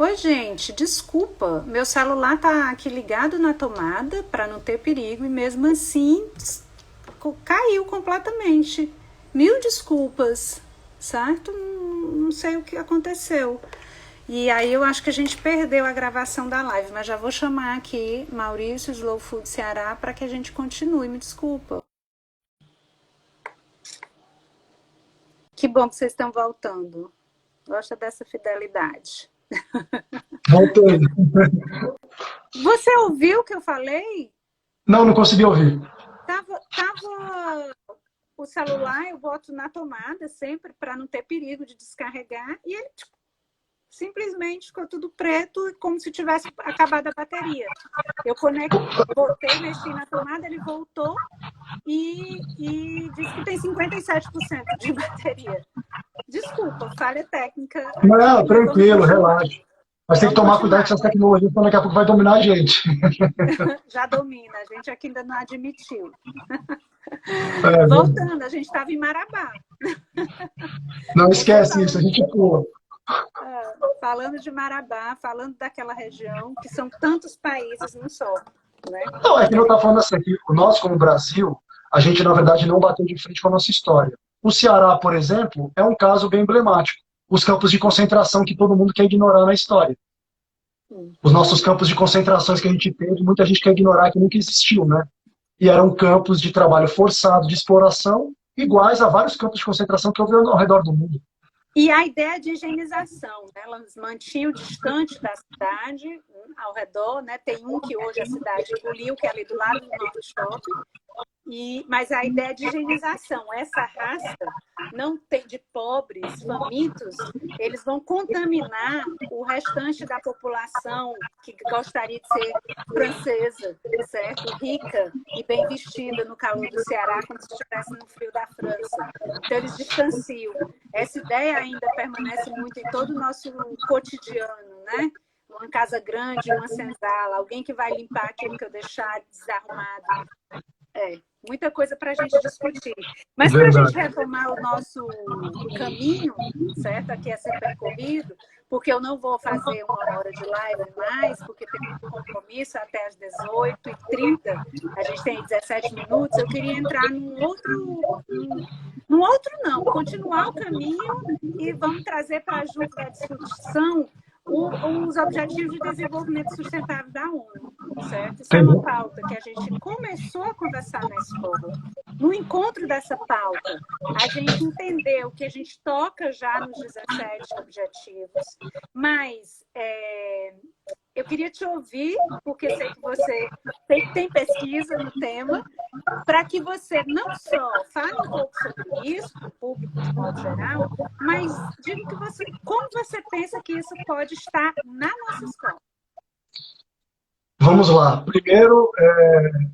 Oi, gente, desculpa. Meu celular tá aqui ligado na tomada para não ter perigo e mesmo assim caiu completamente. Mil desculpas, certo? Não sei o que aconteceu. E aí eu acho que a gente perdeu a gravação da live, mas já vou chamar aqui Maurício Slow Food Ceará para que a gente continue. Me desculpa. Que bom que vocês estão voltando. Gosta dessa fidelidade. Voltei. Você ouviu o que eu falei? Não, não consegui ouvir. Tava o celular, eu boto na tomada sempre para não ter perigo de descarregar e ele simplesmente ficou tudo preto, como se tivesse acabado a bateria. Eu botei, mexi na tomada, ele voltou e disse que tem 57% de bateria. Desculpa, falha técnica Não, aqui, mas vamos tranquilo, continuar. relaxa. Mas tem que Vamos tomar cuidado com continuar. essas tecnologias, senão daqui a pouco vai dominar a gente. Já domina, a gente aqui ainda não admitiu. É, Voltando, a gente estava em Marabá. não Você esquece isso, a falando, gente pula. falando de Marabá, falando daquela região, que são tantos países num só, né? Não, é que eu estava falando assim, que nós, como Brasil, a gente, na verdade, não bateu de frente com a nossa história. O Ceará, por exemplo, é um caso bem emblemático. Os campos de concentração que todo mundo quer ignorar na história. Os nossos campos de concentrações que a gente teve, muita gente quer ignorar que nunca existiu, né? E eram campos de trabalho forçado, de exploração, iguais a vários campos de concentração que houve ao redor do mundo. E a ideia de higienização, né? Elas mantinham distante da cidade, ao redor, né? Tem um que hoje a cidade engoliu, que é ali do lado do Norte Shopping. Mas a ideia de higienização, essa raça não tem de pobres, famintos, eles vão contaminar o restante da população que gostaria de ser francesa, certo? Rica e bem vestida no calor do Ceará, como se estivesse no frio da França. Então eles distanciam. Essa ideia ainda permanece muito em todo o nosso cotidiano, né? Uma casa grande, uma senzala, alguém que vai limpar aquilo que eu deixar desarrumado. Muita coisa para a gente discutir. Mas para a gente Verdade. retomar o nosso caminho, certo? Aqui a ser percorrido, porque eu não vou fazer 1 hora de live mais, porque tem um compromisso até às 18h30, a gente tem 17 minutos, eu queria entrar continuar o caminho e vamos trazer para junto da discussão os Objetivos de Desenvolvimento Sustentável da ONU, certo? Isso é uma pauta que a gente começou a conversar na escola. No encontro dessa pauta, a gente entendeu que a gente toca já nos 17 objetivos, mas eu queria te ouvir, porque sei que você tem pesquisa no tema, para que você não só fale um pouco sobre isso, para o público de modo geral, mas diga como você pensa que isso pode estar na nossa escola. Vamos lá. Primeiro,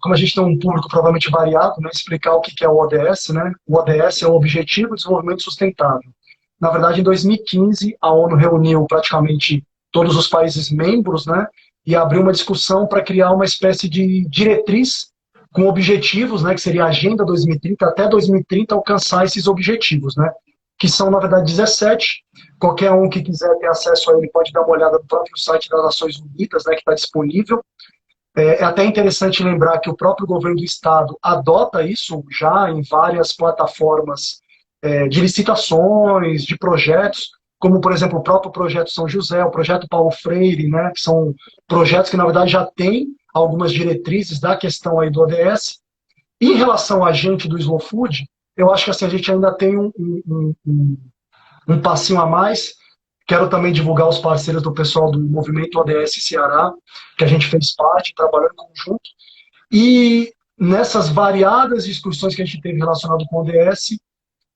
como a gente tem um público provavelmente variado, né, explicar o que é o ODS, né? O ODS é o Objetivo de Desenvolvimento Sustentável. Na verdade, em 2015, a ONU reuniu praticamente todos os países membros, né, e abriu uma discussão para criar uma espécie de diretriz com objetivos, né, que seria a Agenda 2030, até 2030 alcançar esses objetivos, né, que são, na verdade, 17. Qualquer um que quiser ter acesso a ele pode dar uma olhada no próprio site das Nações Unidas, né, que está disponível. É até interessante lembrar que o próprio governo do estado adota isso já em várias plataformas de licitações, de projetos, como, por exemplo, o próprio Projeto São José, o Projeto Paulo Freire, né, que são projetos que, na verdade, já têm algumas diretrizes da questão aí do ODS. Em relação a gente do Slow Food, eu acho que assim, a gente ainda tem um passinho a mais. Quero também divulgar os parceiros do pessoal do Movimento ODS Ceará, que a gente fez parte, trabalhando em conjunto. E nessas variadas discussões que a gente teve relacionado com o ODS,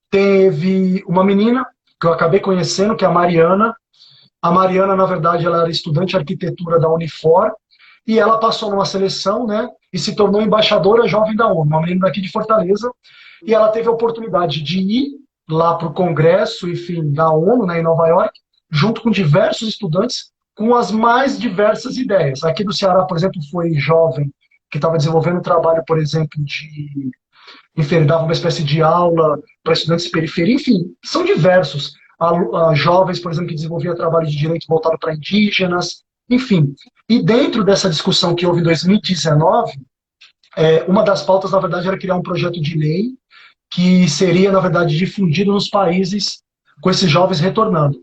teve uma menina que eu acabei conhecendo, que é a Mariana. A Mariana, na verdade, ela era estudante de arquitetura da Unifor, e ela passou numa seleção, né, e se tornou embaixadora jovem da ONU, uma menina daqui de Fortaleza, e ela teve a oportunidade de ir lá para o congresso, enfim, da ONU, né, em Nova York, junto com diversos estudantes, com as mais diversas ideias. Aqui do Ceará, por exemplo, foi jovem, que estava desenvolvendo um trabalho, por exemplo, enfim, ele dava uma espécie de aula para estudantes de periferia, enfim, são diversos. a jovens, por exemplo, que desenvolvia trabalho de direito voltado para indígenas, enfim. E dentro dessa discussão que houve em 2019, uma das pautas, na verdade, era criar um projeto de lei que seria, na verdade, difundido nos países com esses jovens retornando.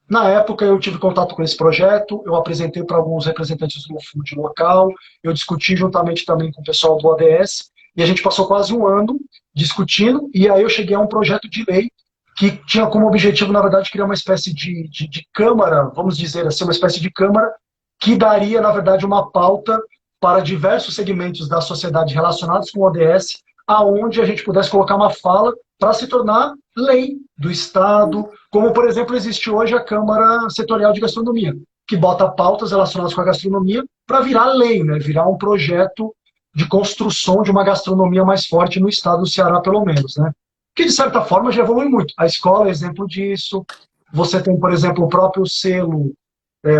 Na época, eu tive contato com esse projeto, eu apresentei para alguns representantes do FUD local, eu discuti juntamente também com o pessoal do ODS, e a gente passou quase um ano discutindo, e aí eu cheguei a um projeto de lei que tinha como objetivo, na verdade, criar uma espécie de câmara, vamos dizer assim, uma espécie de câmara que daria, na verdade, uma pauta para diversos segmentos da sociedade relacionados com o ODS, aonde a gente pudesse colocar uma fala para se tornar lei do Estado, como, por exemplo, existe hoje a Câmara Setorial de Gastronomia, que bota pautas relacionadas com a gastronomia para virar lei, né? Virar um projeto de construção de uma gastronomia mais forte no estado do Ceará, pelo menos, né? Que, de certa forma, já evolui muito. A escola é exemplo disso. Você tem, por exemplo, o próprio selo,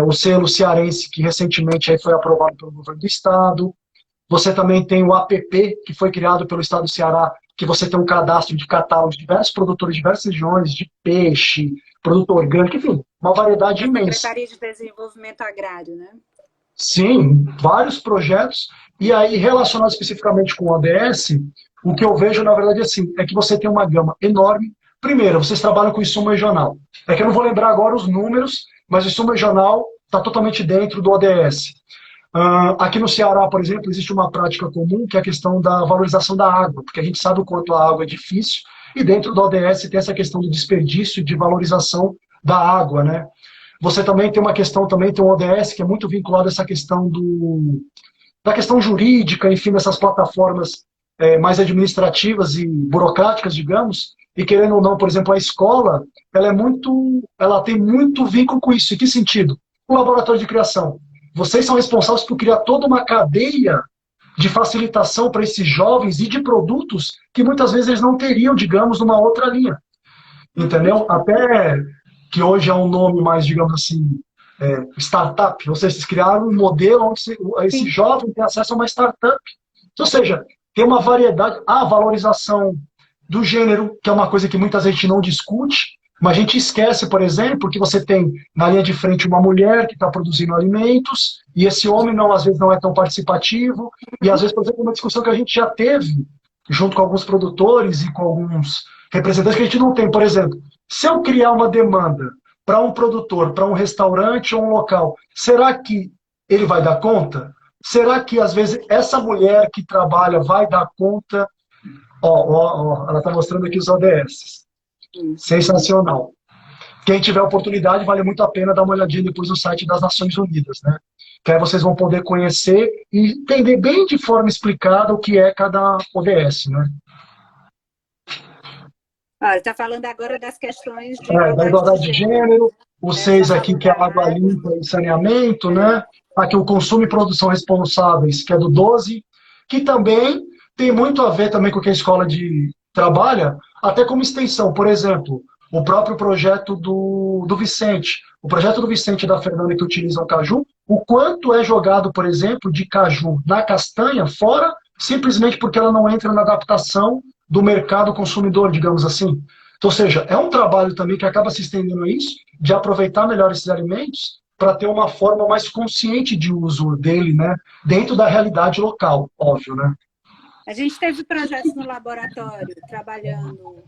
o selo cearense, que recentemente aí foi aprovado pelo governo do estado. Você também tem o APP, que foi criado pelo estado do Ceará, que você tem um cadastro de catálogo de diversos produtores de diversas regiões, de peixe, produto orgânico, enfim, uma variedade imensa. Secretaria de Desenvolvimento Agrário, né? Sim, vários projetos. E aí, relacionado especificamente com o ODS, o que eu vejo, na verdade, assim, é que você tem uma gama enorme. Primeiro, vocês trabalham com insumo regional. É que eu não vou lembrar agora os números, mas o insumo regional está totalmente dentro do ODS. Aqui no Ceará, por exemplo, existe uma prática comum, que é a questão da valorização da água, porque a gente sabe o quanto a água é difícil, e dentro do ODS tem essa questão do desperdício e de valorização da água, né? Você também tem uma questão, também tem um ODS que é muito vinculado a essa questão da questão jurídica, enfim, dessas plataformas mais administrativas e burocráticas, digamos, e querendo ou não, por exemplo, a escola, ela tem muito vínculo com isso. Em que sentido? O laboratório de criação. Vocês são responsáveis por criar toda uma cadeia de facilitação para esses jovens e de produtos que muitas vezes eles não teriam, digamos, numa outra linha. Entendeu? Até que hoje é um nome mais, digamos assim, startup. Ou seja, vocês criaram um modelo onde esse jovem tem acesso a uma startup. Ou seja, tem uma variedade. A valorização do gênero, que é uma coisa que muitas vezes a gente não discute, mas a gente esquece, por exemplo, que você tem na linha de frente uma mulher que está produzindo alimentos, e esse homem, não, às vezes, não é tão participativo. E, às vezes, por exemplo, uma discussão que a gente já teve, junto com alguns produtores e com alguns representantes, que a gente não tem. Por exemplo, se eu criar uma demanda para um produtor, para um restaurante ou um local, será que ele vai dar conta? Será que, às vezes, essa mulher que trabalha vai dar conta? Ela está mostrando aqui os ODS. Sensacional. Quem tiver oportunidade, vale muito a pena dar uma olhadinha depois no site das Nações Unidas, né? Que aí vocês vão poder conhecer e entender bem de forma explicada o que é cada ODS, né? Está falando agora das questões de da igualdade de gênero, os 6 aqui que é água limpa e saneamento, né? Aqui o consumo e produção responsáveis, que é do 12, que também tem muito a ver também com o que a escola trabalha, até como extensão. Por exemplo, o próprio projeto do Vicente. O projeto do Vicente e da Fernanda que utilizam caju, o quanto é jogado, por exemplo, de caju na castanha fora, simplesmente porque ela não entra na adaptação do mercado consumidor, digamos assim. Então, ou seja, é um trabalho também que acaba se estendendo a isso, de aproveitar melhor esses alimentos para ter uma forma mais consciente de uso dele, né? Dentro da realidade local, óbvio, né? A gente teve projetos no laboratório trabalhando,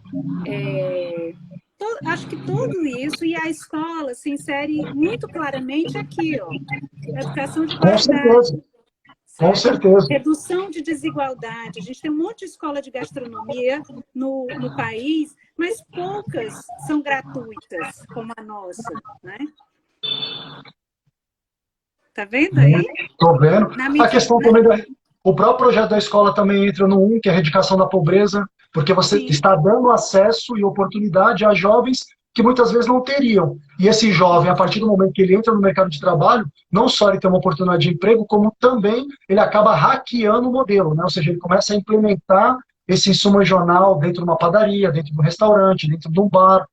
acho que tudo isso, e a escola se insere muito claramente aqui, ó, educação de qualidade. Com certeza. Com certeza. Redução de desigualdade. A gente tem um monte de escola de gastronomia no país, mas poucas são gratuitas, como a nossa, né? Tá vendo aí? Estou vendo. A questão também o próprio projeto da escola também entra no 1, que é a erradicação da pobreza, porque você está dando acesso e oportunidade a jovens que muitas vezes não teriam. E esse jovem, a partir do momento que ele entra no mercado de trabalho, não só ele tem uma oportunidade de emprego, como também ele acaba hackeando o modelo, né? Ou seja, ele começa a implementar esse insumo regional dentro de uma padaria, dentro de um restaurante, dentro de um bar.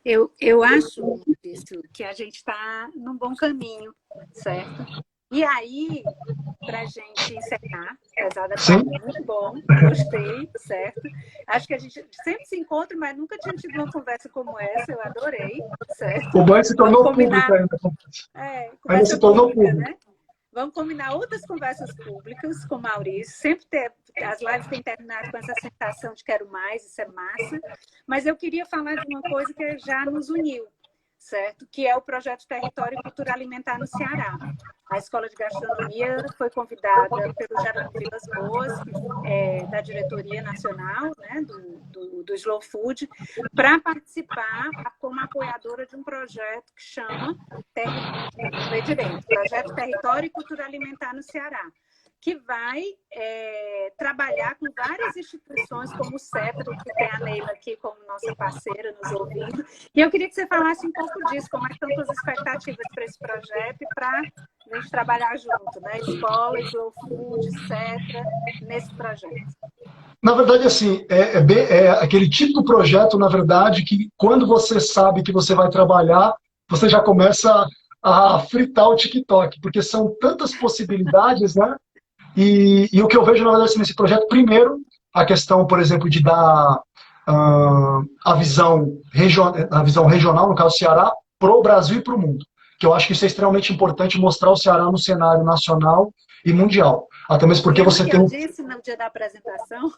Eu acho, Maurício, que a gente está num bom caminho, certo? E aí, para a gente encerrar, apesar da Sim. papo muito bom, gostei, certo? Acho que a gente sempre se encontra, mas nunca tinha tido uma conversa como essa, eu adorei, certo? O banho se Vamos tornou público combinar, ainda. Ainda se conversa tornou pública, público. né? Vamos combinar outras conversas públicas com o Maurício. Sempre as lives têm terminado com essa sensação de quero mais, isso é massa. Mas eu queria falar de uma coisa que já nos uniu, certo? Que é o projeto Território e Cultura Alimentar no Ceará. A Escola de Gastronomia foi convidada pelo Jerônimo Vilas Boas, que da diretoria nacional, né, do Slow Food, para participar como apoiadora de um projeto que chama Projeto Território e Cultura Alimentar no Ceará, que vai trabalhar com várias instituições, como o CEPRO, que tem a Neila aqui como nossa parceira nos ouvindo. E eu queria que você falasse um pouco disso, como é que estão as expectativas para esse projeto e para a gente trabalhar junto, né? Escola, Slow Food, CEPRA, nesse projeto. Na verdade, assim, é aquele tipo de projeto, na verdade, que quando você sabe que você vai trabalhar, você já começa a fritar o TikTok, porque são tantas possibilidades, né? E o que eu vejo, na verdade, nesse projeto, primeiro, a questão, por exemplo, de dar a visão regional, no caso Ceará, para o Brasil e para o mundo. Que eu acho que isso é extremamente importante, mostrar o Ceará no cenário nacional e mundial. Até mesmo porque Lembra você que tem... eu disse no dia da apresentação,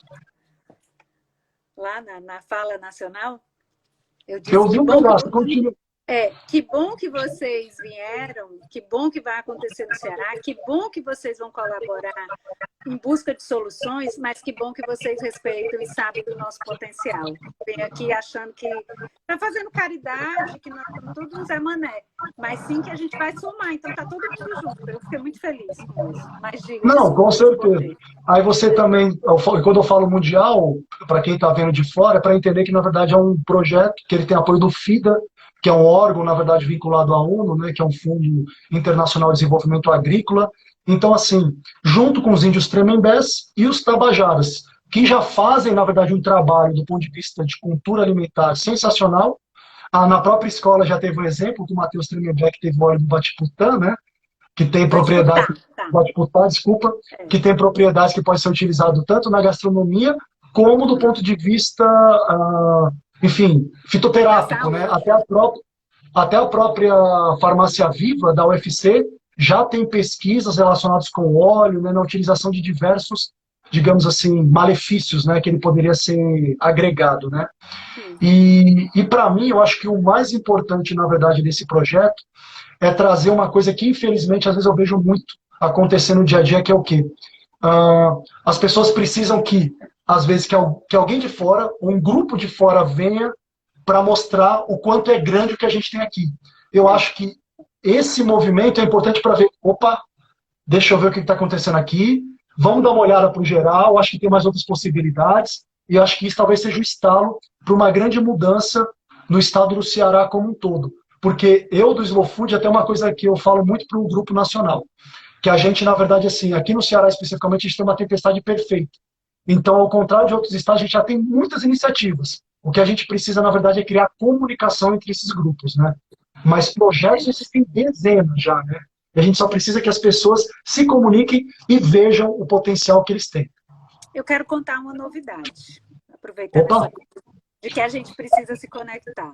lá na fala nacional? Eu disse Eu vi que um bom pedaço, continua. que bom que vocês vieram, que bom que vai acontecer no Ceará, que bom que vocês vão colaborar em busca de soluções, mas que bom que vocês respeitam e sabem do nosso potencial. Vem aqui achando que está fazendo caridade, que nós estamos todos um Zé Mané, mas sim que a gente vai somar, então está todo mundo junto. Eu fiquei muito feliz com isso. Mas diga, Não, com desculpa certeza. responder. Aí você também, quando eu falo mundial, para quem está vendo de fora, é para entender que, na verdade, é um projeto que ele tem apoio do FIDA, que é um órgão, na verdade, vinculado à ONU, né, que é um Fundo Internacional de Desenvolvimento Agrícola. Então, assim, junto com os índios Tremembés e os Tabajaras, que já fazem, na verdade, um trabalho do ponto de vista de cultura alimentar sensacional. Na própria escola já teve um exemplo do Matheus Tremembé, que teve o óleo do Batiputã, né, que tem propriedade, desculpa, que tem propriedades que podem ser utilizadas tanto na gastronomia como do ponto de vista, enfim, fitoterápico, né? Até a própria farmácia viva da UFC já tem pesquisas relacionadas com o óleo, né, na utilização de diversos, digamos assim, malefícios, né, que ele poderia ser agregado, né? E para mim, eu acho que o mais importante, na verdade, desse projeto é trazer uma coisa que, infelizmente, às vezes eu vejo muito acontecer no dia a dia, que é o quê? As pessoas precisam que, às vezes, que alguém de fora, ou um grupo de fora venha para mostrar o quanto é grande o que a gente tem aqui. Eu acho que esse movimento é importante para ver, opa, deixa eu ver o que está acontecendo aqui, vamos dar uma olhada para o geral, acho que tem mais outras possibilidades, e acho que isso talvez seja o estalo para uma grande mudança no estado do Ceará como um todo. Porque eu, do Slow Food, até uma coisa que eu falo muito para o grupo nacional, que a gente, na verdade, assim, aqui no Ceará especificamente, a gente tem uma tempestade perfeita. Então, ao contrário de outros estados, a gente já tem muitas iniciativas. O que a gente precisa, na verdade, é criar comunicação entre esses grupos, né? Mas projetos existem dezenas já, né? E a gente só precisa que as pessoas se comuniquem e vejam o potencial que eles têm. Eu quero contar uma novidade, aproveitando essa coisa de que a gente precisa se conectar.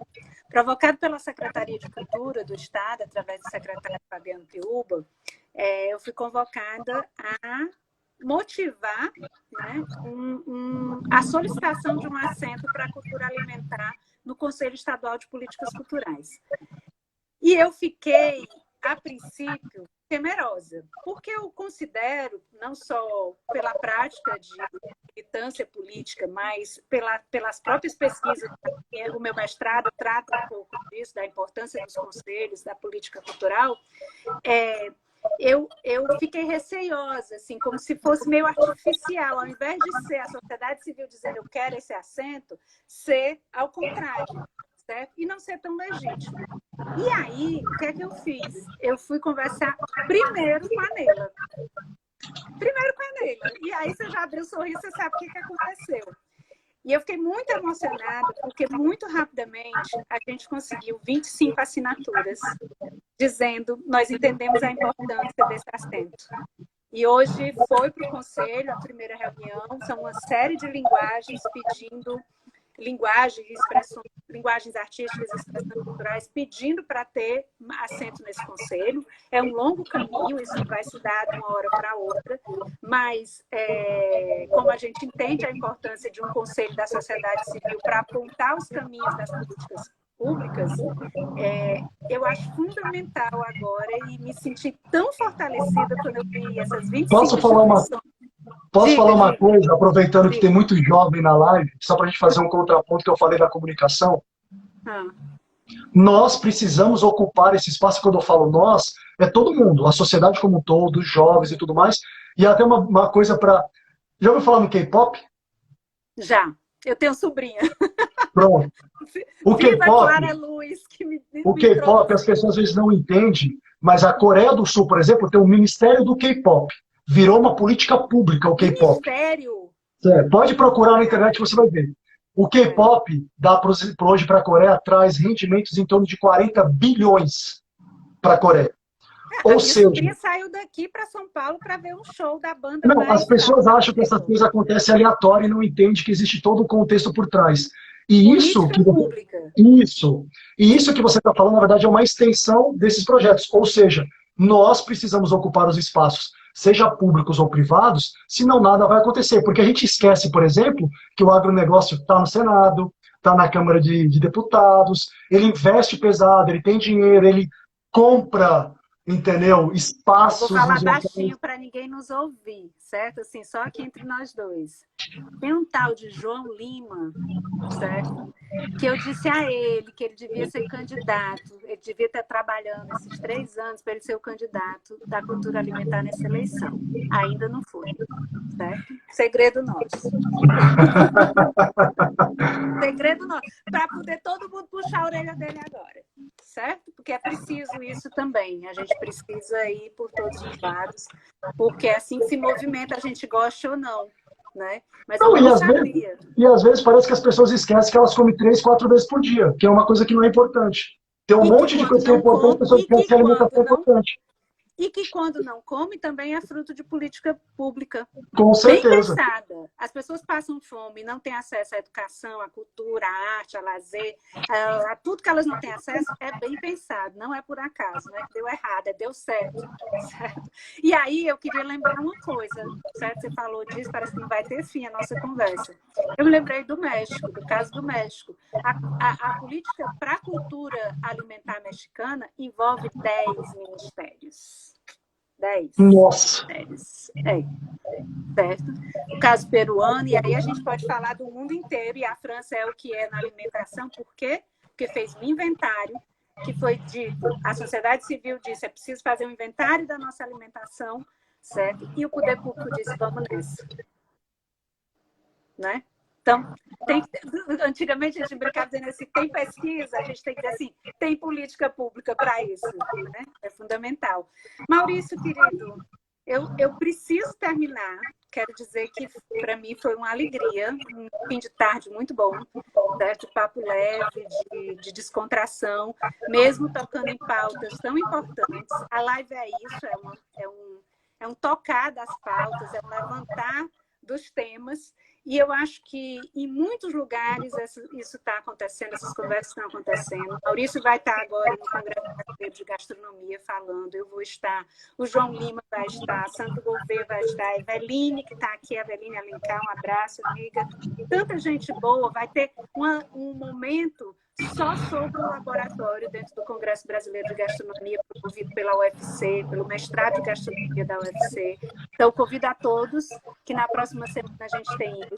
Provocado pela Secretaria de Cultura do Estado, através do secretário Fabiano Piúba, eu fui convocada a motivar, né, a solicitação de um assento para a cultura alimentar no Conselho Estadual de Políticas Culturais. E eu fiquei, a princípio, temerosa, porque eu considero, não só pela prática de militância política, mas pelas próprias pesquisas, o meu mestrado trata um pouco disso, da importância dos conselhos, da política cultural, eu fiquei receiosa, assim, como se fosse meio artificial, ao invés de ser a sociedade civil dizendo eu quero esse assento, ser ao contrário, certo? E não ser tão legítimo. E aí, o que é que eu fiz? Eu fui conversar primeiro com a Neila. E aí você já abriu o sorriso, você sabe o que aconteceu. E eu fiquei muito emocionada, porque muito rapidamente a gente conseguiu 25 assinaturas, dizendo, nós entendemos a importância desse assento. E hoje foi para o Conselho, a primeira reunião, são uma série de linguagens pedindo, linguagens artísticas e expressões culturais, pedindo para ter assento nesse Conselho. É um longo caminho, isso não vai se dar de uma hora para outra, mas como a gente entende a importância de um Conselho da sociedade civil para apontar os caminhos das políticas públicas, eu acho fundamental agora e me senti tão fortalecida quando eu vi essas 25 instituições. Posso falar uma coisa, aproveitando que Diga. tem muito jovem na live, só para a gente fazer um contraponto que eu falei da comunicação. Nós precisamos ocupar esse espaço. Quando eu falo nós, é todo mundo, a sociedade como um todo, os jovens e tudo mais. E até uma coisa para... Já ouviu falar no K-pop? Já. Eu tenho sobrinha. Pronto. O K-pop, as pessoas às vezes não entendem, mas a Coreia do Sul, por exemplo, tem um Ministério do K-pop. Virou uma política pública o K-pop. Ministério? Pode procurar na internet, você vai ver. O K-pop, hoje para a Coreia, traz rendimentos em torno de 40 bilhões para a Coreia. Ou seja, minha saiu daqui para São Paulo para ver um show da banda. Não, as pessoas acham que essa coisa acontece aleatória e não entendem que existe todo um contexto por trás. E isso que você está falando, na verdade, é uma extensão desses projetos. Ou seja, nós precisamos ocupar os espaços, seja públicos ou privados, senão nada vai acontecer. Porque a gente esquece, por exemplo, que o agronegócio está no Senado, está na Câmara de Deputados, ele investe pesado, ele tem dinheiro, ele compra, entendeu, espaços... Eu vou falar baixinho para ninguém nos ouvir, certo? Assim, só aqui entre nós dois. Tem um tal de João Lima, certo? Que eu disse a ele que ele devia ser candidato, ele devia estar trabalhando esses 3 anos para ele ser o candidato da cultura alimentar nessa eleição. Ainda não foi, certo? Segredo nosso. Segredo nosso. Para poder todo mundo puxar a orelha dele agora, certo? Porque é preciso isso também. A gente precisa ir por todos os lados, porque é assim que se movimenta, a gente gosta ou não. Né? Mas não, e às vezes parece que as pessoas esquecem que elas comem 3, 4 vezes por dia, que é uma coisa que não é importante. Tem um monte de coisa que é importante, as pessoas esquecem que a alimentação é importante. E que quando não come também é fruto de política pública. Com certeza. Bem pensada. As pessoas passam fome, não têm acesso à educação, à cultura, à arte, a lazer, a tudo que elas não têm acesso, é bem pensado, não é por acaso, não é que deu errado, deu certo. E aí eu queria lembrar uma coisa, certo? Você falou disso, parece que não vai ter fim a nossa conversa. Eu me lembrei do México, do caso do México. A política para a cultura alimentar mexicana envolve 10 ministérios. 10. Nossa! 10. Certo? O caso peruano, e aí a gente pode falar do mundo inteiro, e a França é o que é na alimentação, por quê? Porque fez um inventário, que foi dito, a sociedade civil disse, é preciso fazer um inventário da nossa alimentação, certo? E o poder público disse, vamos nessa. Né? Então, antigamente a gente brincava dizendo assim, tem pesquisa, a gente tem que dizer assim, tem política pública para isso, né? É fundamental. Maurício, querido, eu preciso terminar, quero dizer que para mim foi uma alegria, um fim de tarde muito bom, certo? Papo leve, de descontração, mesmo tocando em pautas tão importantes. A live é isso, é um tocar das pautas, é um levantar dos temas. E eu acho que em muitos lugares isso está acontecendo, essas conversas estão acontecendo. Maurício vai estar agora no Congresso Brasileiro de Gastronomia falando, eu vou estar, o João Lima vai estar, Santo Gouveia vai estar, a Eveline, que está aqui, a Eveline Alencar, um abraço, amiga. Tanta gente boa, vai ter um momento só sobre o laboratório dentro do Congresso Brasileiro de Gastronomia, promovido pela UFC, pelo mestrado de gastronomia da UFC. Então, convido a todos que na próxima semana a gente tem isso.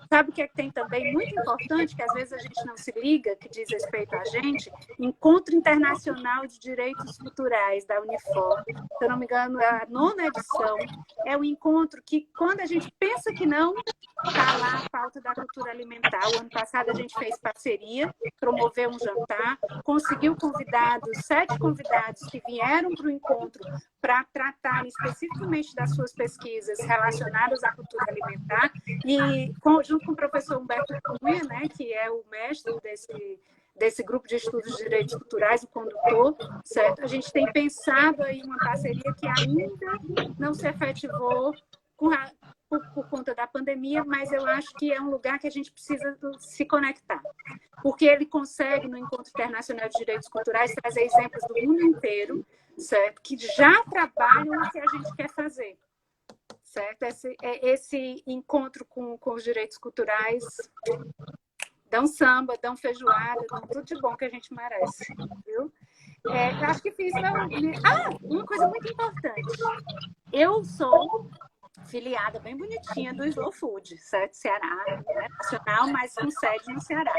Sabe o que é que tem também muito importante, que às vezes a gente não se liga, que diz respeito a gente? Encontro Internacional de Direitos Culturais, da Unifor. Se eu não me engano, é a 9ª edição. É um encontro que, quando a gente pensa que não, está lá a pauta da cultura alimentar. O ano passado a gente fez parceria, promoveu um jantar, conseguiu 7 convidados que vieram para o encontro para tratar especificamente das suas pesquisas relacionadas à cultura alimentar e, junto junto com o professor Humberto Cunha, né, que é o mestre desse grupo de estudos de direitos culturais, o condutor, certo? A gente tem pensado aí uma parceria que ainda não se efetivou por conta da pandemia, mas eu acho que é um lugar que a gente precisa se conectar, porque ele consegue, no Encontro Internacional de Direitos Culturais, trazer exemplos do mundo inteiro, certo? Que já trabalham o que a gente quer fazer, certo? Esse encontro com os direitos culturais dão samba, dão feijoada, dão tudo de bom que a gente merece, viu? Eu acho que fiz uma coisa muito importante. Eu sou filiada bem bonitinha do Slow Food, certo? Ceará, né? Nacional, mas com sede no Ceará.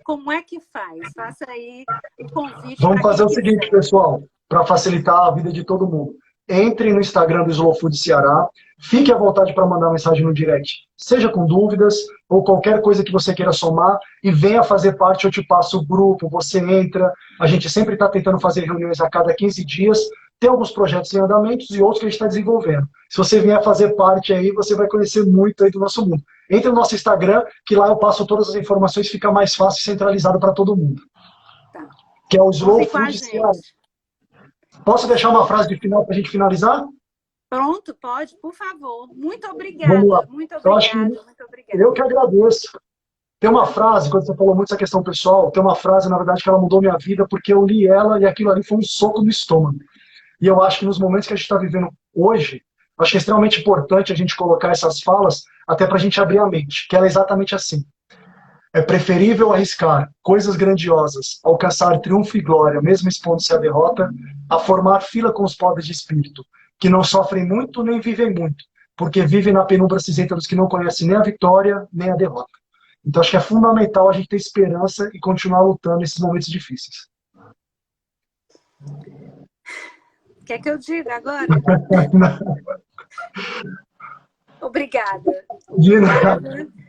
Como é que faz? Faça aí o convite. Vamos fazer o seguinte, pessoal, para facilitar a vida de todo mundo. Entre no Instagram do Slow Food Ceará, fique à vontade para mandar mensagem no direct, seja com dúvidas ou qualquer coisa que você queira somar, e venha fazer parte, eu te passo o grupo, você entra, a gente sempre está tentando fazer reuniões a cada 15 dias, tem alguns projetos em andamentos e outros que a gente está desenvolvendo. Se você vier fazer parte aí, você vai conhecer muito aí do nosso mundo. Entre no nosso Instagram, que lá eu passo todas as informações, fica mais fácil e centralizado para todo mundo. Tá. Que é o Slow Food Ceará. Posso deixar uma frase de final para a gente finalizar? Pronto, pode, por favor. Muito obrigada. Vamos lá. Muito obrigada, muito obrigada. Eu que agradeço. Tem uma frase, quando você falou muito essa questão pessoal, tem uma frase, na verdade, que ela mudou minha vida, porque eu li ela e aquilo ali foi um soco no estômago. E eu acho que nos momentos que a gente está vivendo hoje, acho que é extremamente importante a gente colocar essas falas até para a gente abrir a mente, que ela é exatamente assim. É preferível arriscar coisas grandiosas, alcançar triunfo e glória, mesmo expondo-se à derrota, a formar fila com os pobres de espírito, que não sofrem muito nem vivem muito, porque vivem na penumbra cinzenta dos que não conhecem nem a vitória nem a derrota. Então acho que é fundamental a gente ter esperança e continuar lutando nesses momentos difíceis. Quer que eu diga agora? Obrigada.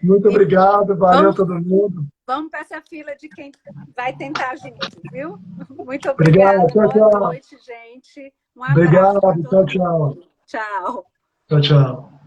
Muito obrigado, valeu todo mundo. Vamos para essa fila de quem vai tentar junto, viu? Muito obrigada. Boa noite, gente. Um abraço. Obrigado, tchau, tchau. Tchau. Tchau, tchau.